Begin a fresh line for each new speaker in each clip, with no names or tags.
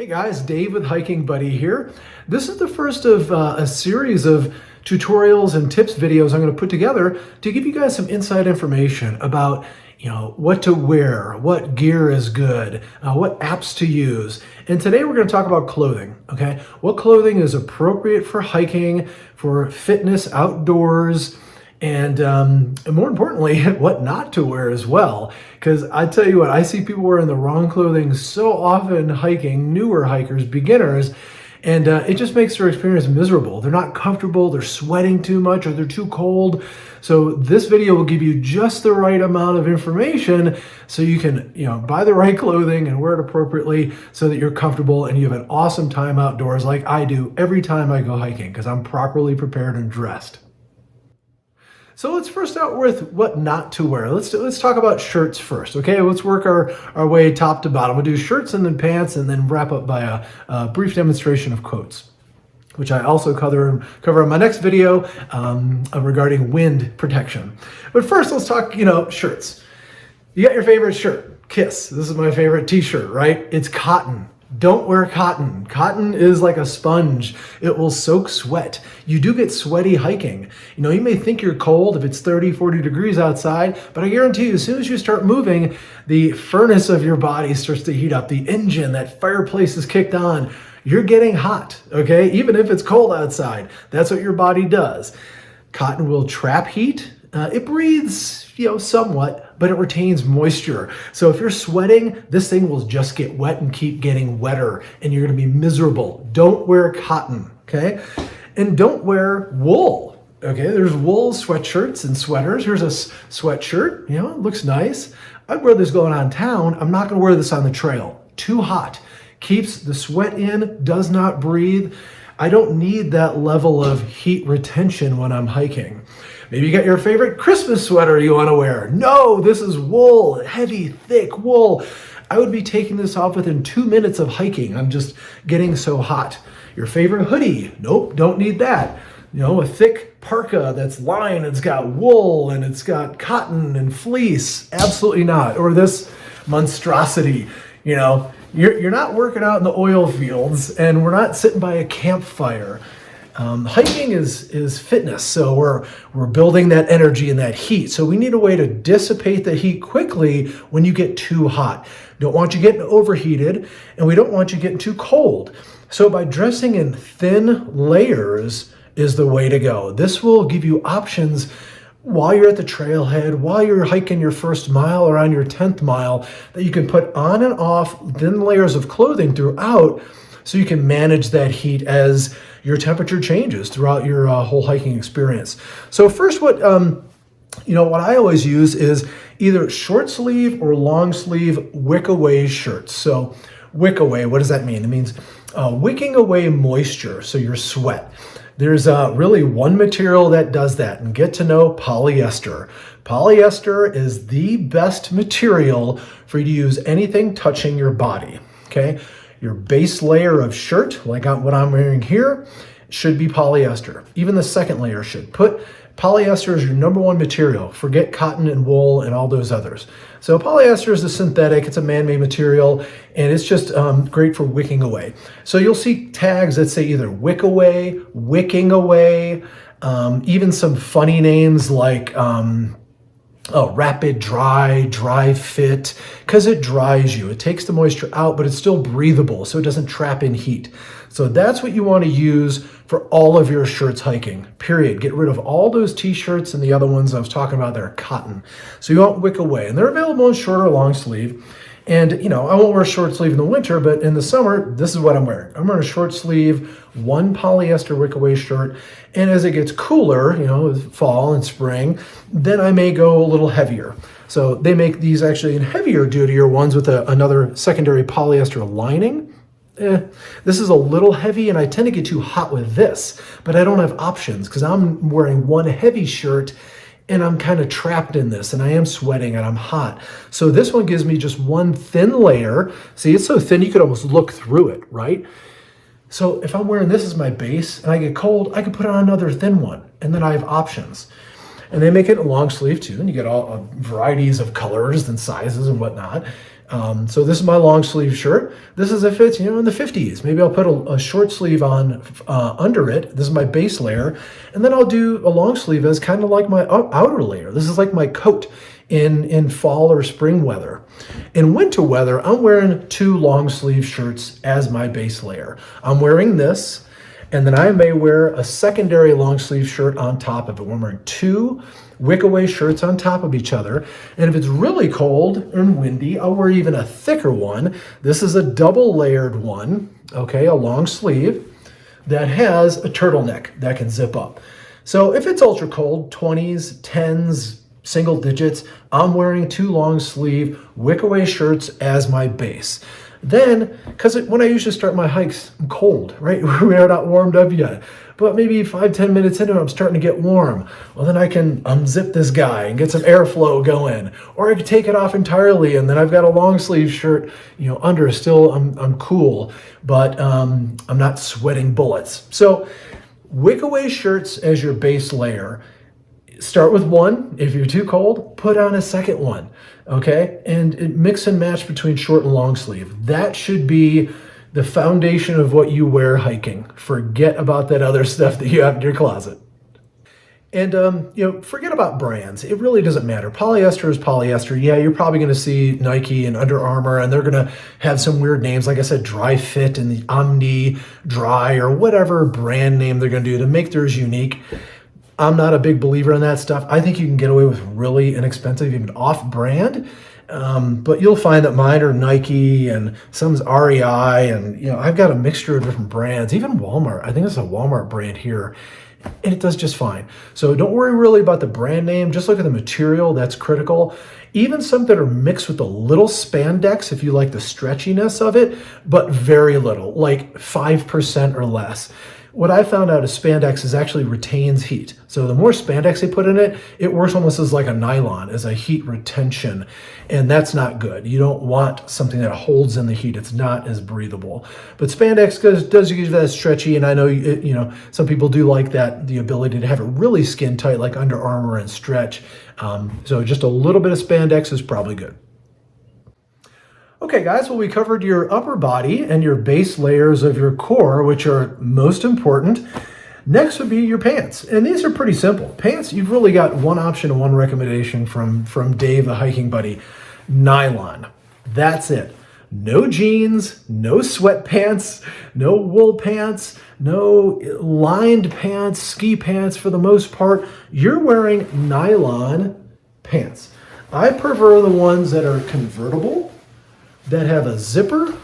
Hey guys, Dave with Hiking Buddy here. This is the first of a series of tutorials and tips videos I'm going to put together to give you guys some inside information about, what to wear, what gear is good, what apps to use. And today we're going to talk about clothing, okay? What clothing is appropriate for hiking, for fitness outdoors, and more importantly, what not to wear as well. Because I tell you what, I see people wearing the wrong clothing so often hiking, newer hikers, beginners, and it just makes their experience miserable. They're not comfortable, they're sweating too much, or they're too cold. So this video will give you just the right amount of information so you can, buy the right clothing and wear it appropriately so that you're comfortable and you have an awesome time outdoors like I do every time I go hiking because I'm properly prepared and dressed. So let's first start with what not to wear. Let's talk about shirts first, okay? Let's work our way top to bottom. We'll do shirts and then pants and then wrap up by a brief demonstration of coats, which I also cover in my next video regarding wind protection. But first, let's talk, shirts. You got your favorite shirt, Kiss. This is my favorite t-shirt, right? It's cotton. Don't wear cotton. Cotton is like a sponge. It will soak sweat. You do get sweaty hiking. You may think you're cold if it's 30, 40 degrees outside, but I guarantee you, as soon as you start moving, the furnace of your body starts to heat up. The engine, that fireplace is kicked on. You're getting hot, okay? Even if it's cold outside, that's what your body does. Cotton will trap heat. It breathes, somewhat, but it retains moisture. So if you're sweating, this thing will just get wet and keep getting wetter, and you're going to be miserable. Don't wear cotton, okay? And don't wear wool, okay? There's wool sweatshirts and sweaters. Here's a sweatshirt, it looks nice. I'd wear this going on town. I'm not going to wear this on the trail. Too hot. Keeps the sweat in, does not breathe. I don't need that level of heat retention when I'm hiking. Maybe you got your favorite Christmas sweater you want to wear. No, this is wool, heavy, thick wool. I would be taking this off within 2 minutes of hiking. I'm just getting so hot. Your favorite hoodie. Nope, don't need that. A thick parka that's lined, it's got wool and it's got cotton and fleece. Absolutely not. Or this monstrosity, You're not working out in the oil fields, and we're not sitting by a campfire. Hiking is fitness, so we're building that energy and that heat. So we need a way to dissipate the heat quickly when you get too hot. Don't want you getting overheated, and we don't want you getting too cold. So by dressing in thin layers is the way to go. This will give you options while you're at the trailhead, while you're hiking your first mile or on your 10th mile, that you can put on and off thin layers of clothing throughout so you can manage that heat as your temperature changes throughout your whole hiking experience. So first, what I always use is either short sleeve or long sleeve wick away shirts. So wick away, what does that mean? It means wicking away moisture, so your sweat. There's really one material that does that, and get to know polyester. Polyester is the best material for you to use anything touching your body, okay? Your base layer of shirt, like what I'm wearing here, should be polyester. Even the second layer should. Put polyester as your number one material. Forget cotton and wool and all those others. So polyester is a synthetic, it's a man-made material, and it's just great for wicking away. So you'll see tags that say either wick away, wicking away, even some funny names like rapid dry fit, because it dries you. It takes the moisture out, but it's still breathable, so it doesn't trap in heat. So that's what you want to use for all of your shirts hiking, period. Get rid of all those t-shirts and the other ones I was talking about that are cotton. So you want wick away, and they're available in short or long sleeve. And, I won't wear a short sleeve in the winter, but in the summer, this is what I'm wearing. I'm wearing a short sleeve, one polyester wick away shirt. And as it gets cooler, fall and spring, then I may go a little heavier. So they make these actually in heavier duty ones with another secondary polyester lining. This is a little heavy, and I tend to get too hot with this, but I don't have options because I'm wearing one heavy shirt and I'm kind of trapped in this, and I am sweating and I'm hot. So this one gives me just one thin layer. See, it's so thin you could almost look through it, right? So if I'm wearing this as my base and I get cold, I can put on another thin one, and then I have options. And they make it a long sleeve too, and you get all varieties of colors and sizes and whatnot. So this is my long sleeve shirt. This is if it's, in the 50s. Maybe I'll put a short sleeve on under it. This is my base layer. And then I'll do a long sleeve as kind of like my outer layer. This is like my coat in fall or spring weather. In winter weather, I'm wearing 2 long sleeve shirts as my base layer. I'm wearing this, and then I may wear a secondary long sleeve shirt on top of it. I'm wearing 2 wick-away shirts on top of each other. And if it's really cold and windy, I'll wear even a thicker one. This is a double layered one, okay, a long sleeve that has a turtleneck that can zip up. So if it's ultra cold, 20s, 10s, single digits, I'm wearing 2 long sleeve wick-away shirts as my base. Then, because when I usually start my hikes, I'm cold, right? We're not warmed up yet. But maybe 5-10 minutes into it, I'm starting to get warm. Well, then I can unzip this guy and get some airflow going. Or I can take it off entirely, and then I've got a long sleeve shirt, under. Still, I'm cool, but I'm not sweating bullets. So, wick-away shirts as your base layer. Start with one. If you're too cold, put on a second one, okay? And mix and match between short and long sleeve. That should be the foundation of what you wear hiking. Forget about that other stuff that you have in your closet. And, forget about brands. It really doesn't matter. Polyester is polyester. Yeah, you're probably going to see Nike and Under Armour, and they're going to have some weird names, like I said, Dry Fit and the Omni Dry, or whatever brand name they're going to do to make theirs unique. I'm not a big believer in that stuff. I think you can get away with really inexpensive, even off-brand. But you'll find that mine are Nike and some's REI, and I've got a mixture of different brands. Even Walmart. I think it's a Walmart brand here, and it does just fine. So don't worry really about the brand name. Just look at the material. That's critical. Even some that are mixed with a little spandex, if you like the stretchiness of it, but very little, like 5% or less. What I found out is spandex actually retains heat. So the more spandex they put in it, it works almost as like a nylon, as a heat retention. And that's not good. You don't want something that holds in the heat. It's not as breathable. But spandex does give you that stretchy, and I know some people do like that, the ability to have it really skin tight like Under Armour and stretch. So just a little bit of spandex is probably good. Okay, guys, well, we covered your upper body and your base layers of your core, which are most important. Next would be your pants. And these are pretty simple. Pants, you've really got one option and one recommendation from Dave, the hiking buddy. Nylon. That's it. No jeans, no sweatpants, no wool pants, no lined pants, ski pants for the most part. You're wearing nylon pants. I prefer the ones that are convertible, that have a zipper,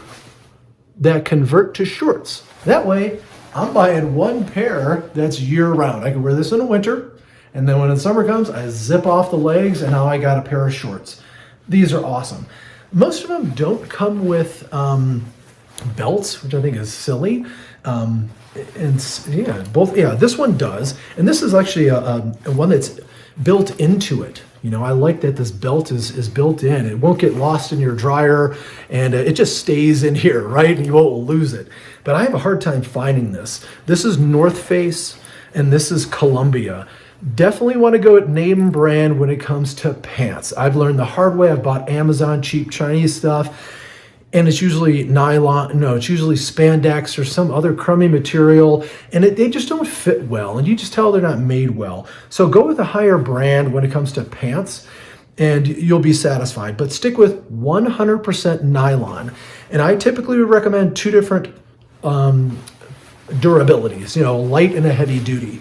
that convert to shorts. That way, I'm buying one pair that's year-round. I can wear this in the winter, and then when the summer comes, I zip off the legs, and now I got a pair of shorts. These are awesome. Most of them don't come with belts, which I think is silly. This one does, and this is actually a one that's built into it. I like that this belt is built in. It won't get lost in your dryer, and it just stays in here, right? And you won't lose it. But I have a hard time finding this. This is North Face, and this is Columbia. Definitely want to go at name brand when it comes to pants. I've learned the hard way. I've bought Amazon cheap Chinese stuff, and it's usually nylon. No, it's usually spandex or some other crummy material, and they just don't fit well, and you just tell they're not made well. So go with a higher brand when it comes to pants, and you'll be satisfied. But stick with 100% nylon. And I typically would recommend 2 different durabilities, light and a heavy duty.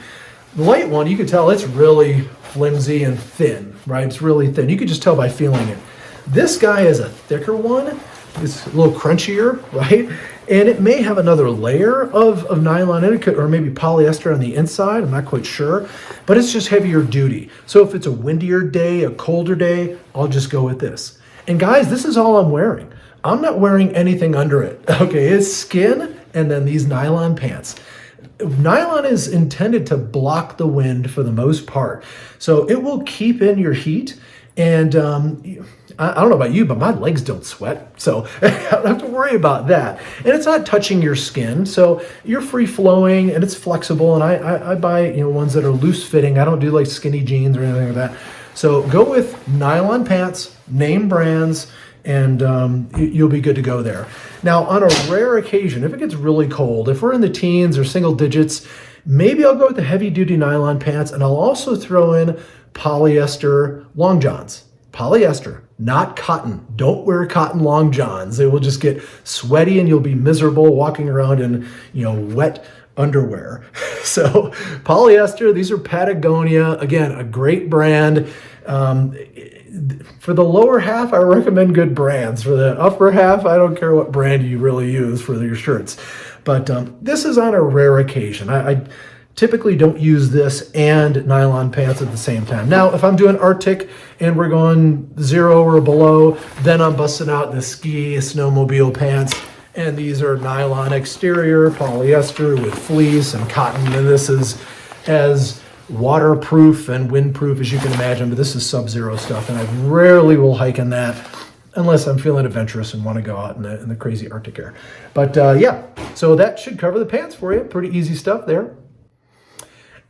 The light one, you can tell it's really flimsy and thin, right? It's really thin. You can just tell by feeling it. This guy is a thicker one. It's a little crunchier, right? And it may have another layer of nylon in it, or maybe polyester on the inside. I'm not quite sure, but it's just heavier duty. So if it's a windier day, a colder day, I'll just go with this. And guys, this is all I'm wearing. I'm not wearing anything under it. Okay, it's skin and then these nylon pants. Nylon is intended to block the wind for the most part. So it will keep in your heat. And I don't know about you, but my legs don't sweat, so I don't have to worry about that. And it's not touching your skin, so you're free flowing and it's flexible. And I buy ones that are loose fitting. I don't do like skinny jeans or anything like that. So go with nylon pants, name brands, and you'll be good to go there. Now, on a rare occasion, if it gets really cold, if we're in the teens or single digits, maybe I'll go with the heavy-duty nylon pants, and I'll also throw in polyester long johns. Polyester, not cotton. Don't wear cotton long johns. They will just get sweaty and you'll be miserable walking around in, wet underwear. So polyester, these are Patagonia. Again, a great brand. For the lower half, I recommend good brands. For the upper half, I don't care what brand you really use for your shirts. But this is on a rare occasion. I typically don't use this and nylon pants at the same time. Now, if I'm doing Arctic and we're going 0 or below, then I'm busting out the ski snowmobile pants. And these are nylon exterior, polyester with fleece and cotton. And this is as waterproof and windproof as you can imagine, but this is sub-zero stuff. And I rarely will hike in that unless I'm feeling adventurous and want to go out in the crazy Arctic air. But yeah, so that should cover the pants for you. Pretty easy stuff there.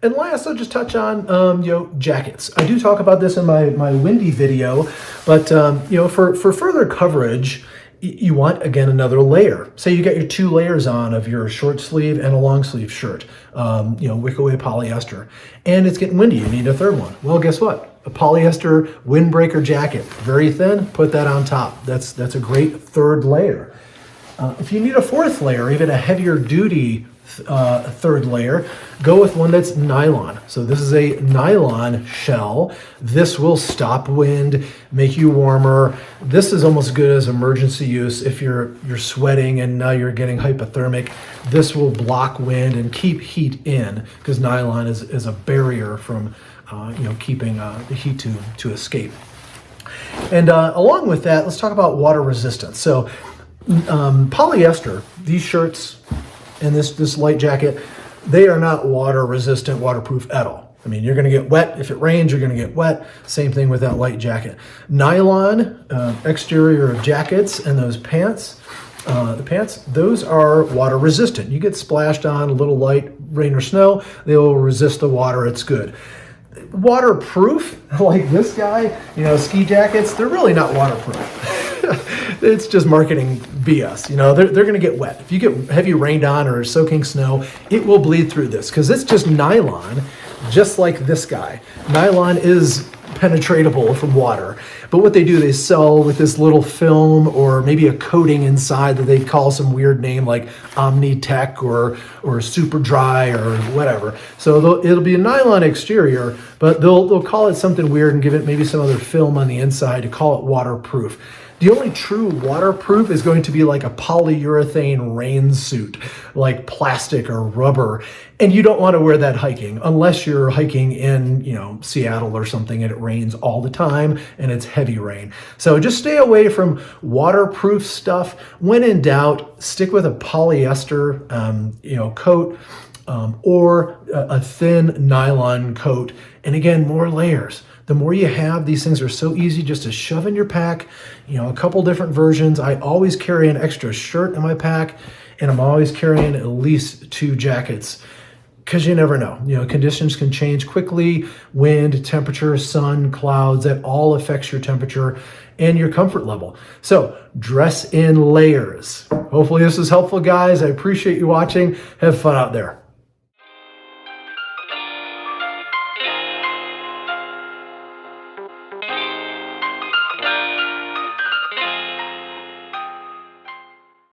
And last, I'll just touch on, jackets. I do talk about this in my windy video, but, for further coverage, you want, again, another layer. Say you got your 2 layers on of your short sleeve and a long sleeve shirt, wick-away polyester, and it's getting windy. You need a third one. Well, guess what? A polyester windbreaker jacket, very thin, put that on top. That's a great third layer. If you need a 4th layer, even a heavier duty third layer, go with one that's nylon. So this is a nylon shell. This will stop wind, make you warmer. This is almost good as emergency use if you're sweating and now you're getting hypothermic. This will block wind and keep heat in, because nylon is a barrier from keeping the heat to escape. And along with that, let's talk about water resistance. So polyester, these shirts and this light jacket, they are not water resistant, waterproof at all. I mean, you're going to get wet. If it rains, you're going to get wet. Same thing with that light jacket. Nylon exterior jackets and those pants, those are water resistant. You get splashed on a little light rain or snow, they will resist the water. It's good. Waterproof, like this guy, ski jackets, they're really not waterproof. It's just marketing BS. They're going to get wet. If you get heavy rained on or soaking snow, it will bleed through this, because it's just nylon, just like this guy. Nylon is penetratable from water. But what they do, they sell with this little film or maybe a coating inside that they call some weird name like Omni-Tech or Super Dry or whatever. So it'll be a nylon exterior, but they'll call it something weird and give it maybe some other film on the inside to call it waterproof. The only true waterproof is going to be like a polyurethane rain suit, like plastic or rubber. And you don't want to wear that hiking unless you're hiking in, Seattle or something and it rains all the time and it's heavy rain. So just stay away from waterproof stuff. When in doubt, stick with a polyester, coat or a thin nylon coat. And again, more layers. The more you have, these things are so easy just to shove in your pack, a couple different versions. I always carry an extra shirt in my pack, and I'm always carrying at least 2 jackets, because you never know. Conditions can change quickly. Wind, temperature, sun, clouds, that all affects your temperature and your comfort level. So dress in layers. Hopefully this was helpful, guys. I appreciate you watching. Have fun out there.